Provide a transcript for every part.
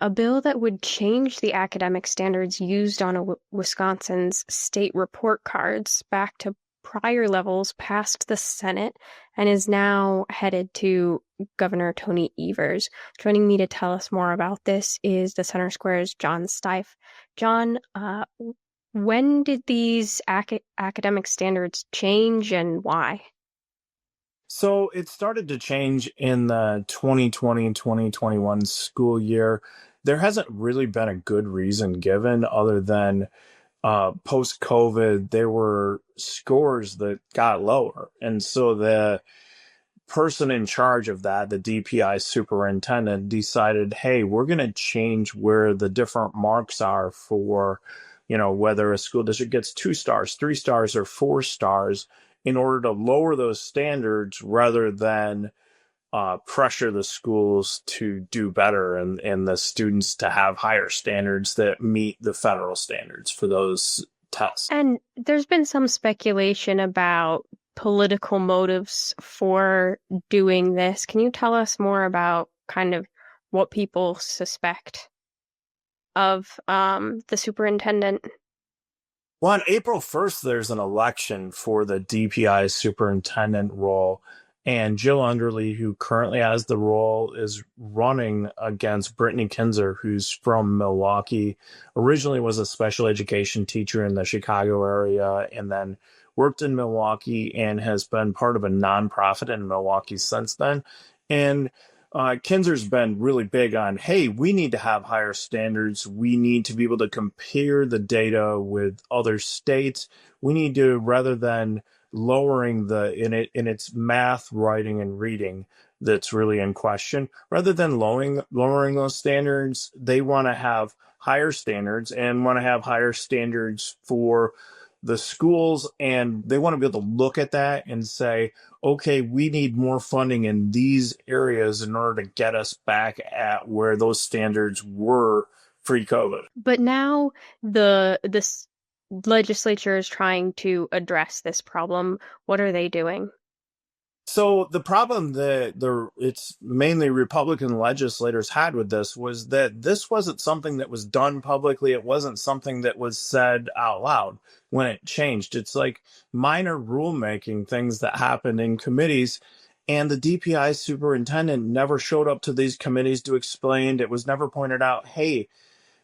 A bill that would change the academic standards used on Wisconsin's state report cards back to prior levels passed the Senate and is now headed to Governor Tony Evers. Joining me to tell us more about this is the Center Square's John Stife. John, when did these academic standards change and why? So it started to change in the 2020-2021 school year. There hasn't really been a good reason given other than post COVID, there were scores that got lower. And so the person in charge of that, the DPI superintendent, decided, hey, we're going to change where the different marks are for, whether a school district gets 2 stars, 3 stars, or 4 stars in order to lower those standards rather than pressure the schools to do better and the students to have higher standards that meet the federal standards for those tests. And there's been some speculation about political motives for doing this. Can you tell us more about kind of what people suspect of the superintendent? Well, on April 1st, there's an election for the DPI superintendent role. And Jill Underly, who currently has the role, is running against Brittany Kinzer, who's from Milwaukee, originally was a special education teacher in the Chicago area, and then worked in Milwaukee and has been part of a nonprofit in Milwaukee since then. And Kinzer's been really big on, hey, we need to have higher standards. We need to be able to compare the data with other states. We need to, rather than lowering in its math, writing, and reading that's really in question, rather than lowering those standards, they want to have higher standards and want to have higher standards for the schools, and they want to be able to look at that and say, okay, we need more funding in these areas in order to get us back at where those standards were pre-COVID. But now this legislature is trying to address this problem. What are they doing? So the problem that it's mainly Republican legislators had with this was that this wasn't something that was done publicly. It wasn't something that was said out loud when it changed. It's like minor rulemaking things that happened in committees. And the DPI superintendent never showed up to these committees to explain. It was never pointed out, hey,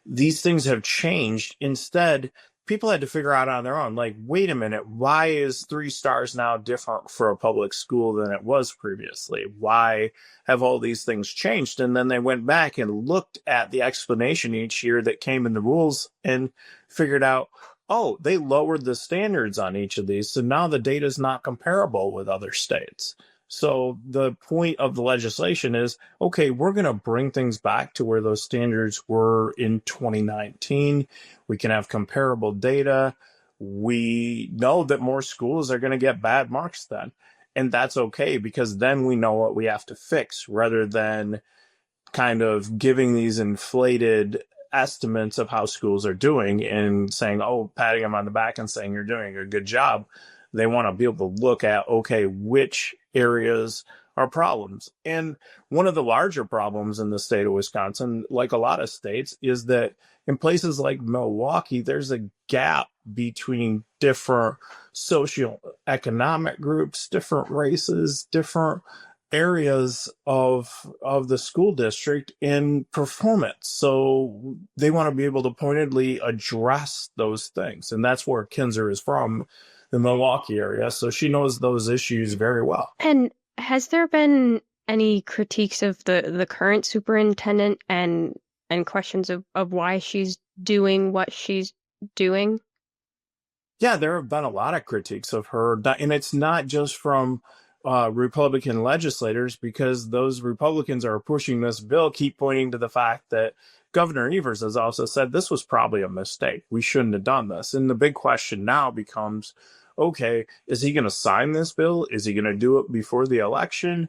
these things have changed. Instead, people had to figure out on their own, like, wait a minute, why is 3 stars now different for a public school than it was previously? Why have all these things changed? And then they went back and looked at the explanation each year that came in the rules and figured out, oh, they lowered the standards on each of these. So now the data is not comparable with other states. So the point of the legislation is, okay, we're going to bring things back to where those standards were in 2019. We can have comparable data. We know that more schools are going to get bad marks then. And that's okay because then we know what we have to fix rather than kind of giving these inflated estimates of how schools are doing and saying, oh, patting them on the back and saying you're doing a good job. They want to be able to look at, okay, which areas are problems. And one of the larger problems in the state of Wisconsin, like a lot of states, is that in places like Milwaukee, there's a gap between different socioeconomic groups, different races, different areas of the school district in performance. So they want to be able to pointedly address those things. And that's where Kinzer is from, the Milwaukee area. So she knows those issues very well. And has there been any critiques of the current superintendent and questions of why she's doing what she's doing? Yeah, there have been a lot of critiques of her. And it's not just from Republican legislators, because those Republicans are pushing this bill keep pointing to the fact that Governor Evers has also said this was probably a mistake. We shouldn't have done this. And the big question now becomes, okay, is he going to sign this bill? Is he going to do it before the election?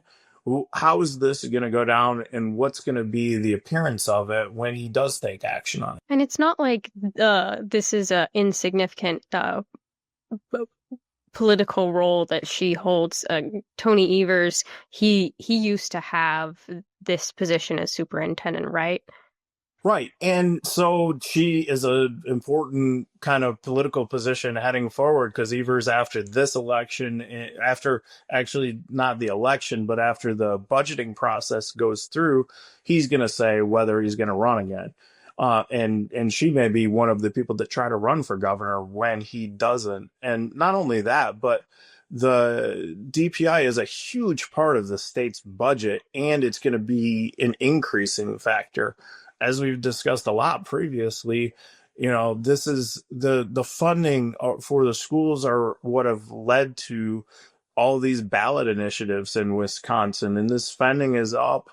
How is this going to go down, and what's going to be the appearance of it when he does take action on it? And it's not like this is a insignificant political role that she holds. Tony Evers, he used to have this position as superintendent, right? Right. And so she is an important kind of political position heading forward because Evers, after this election, after actually not the election, but after the budgeting process goes through, he's going to say whether he's going to run again. And she may be one of the people that try to run for governor when he doesn't. And not only that, but the DPI is a huge part of the state's budget, and it's going to be an increasing factor as we've discussed a lot previously. This is the funding for the schools are what have led to all these ballot initiatives in Wisconsin, and this spending is up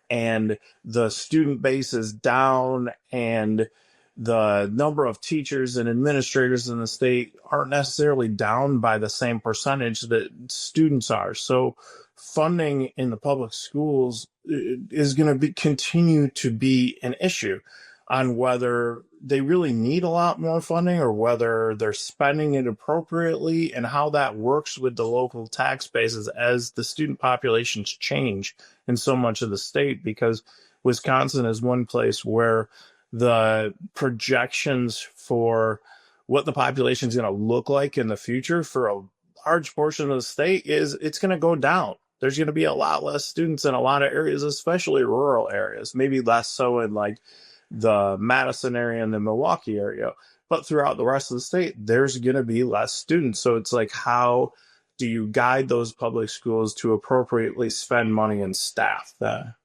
and the student base is down, and the number of teachers and administrators in the state aren't necessarily down by the same percentage that students are. So funding in the public schools is going to continue to be an issue on whether they really need a lot more funding or whether they're spending it appropriately, and how that works with the local tax bases as the student populations change in so much of the state, because Wisconsin is one place where the projections for what the population is going to look like in the future for a large portion of the state is it's going to go down. There's going to be a lot less students in a lot of areas, especially rural areas, maybe less so in like the Madison area and the Milwaukee area. But throughout the rest of the state, there's going to be less students. So it's like, how do you guide those public schools to appropriately spend money and staff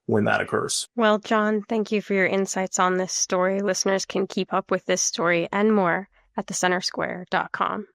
when that occurs? Well, John, thank you for your insights on this story. Listeners can keep up with this story and more at thecentersquare.com.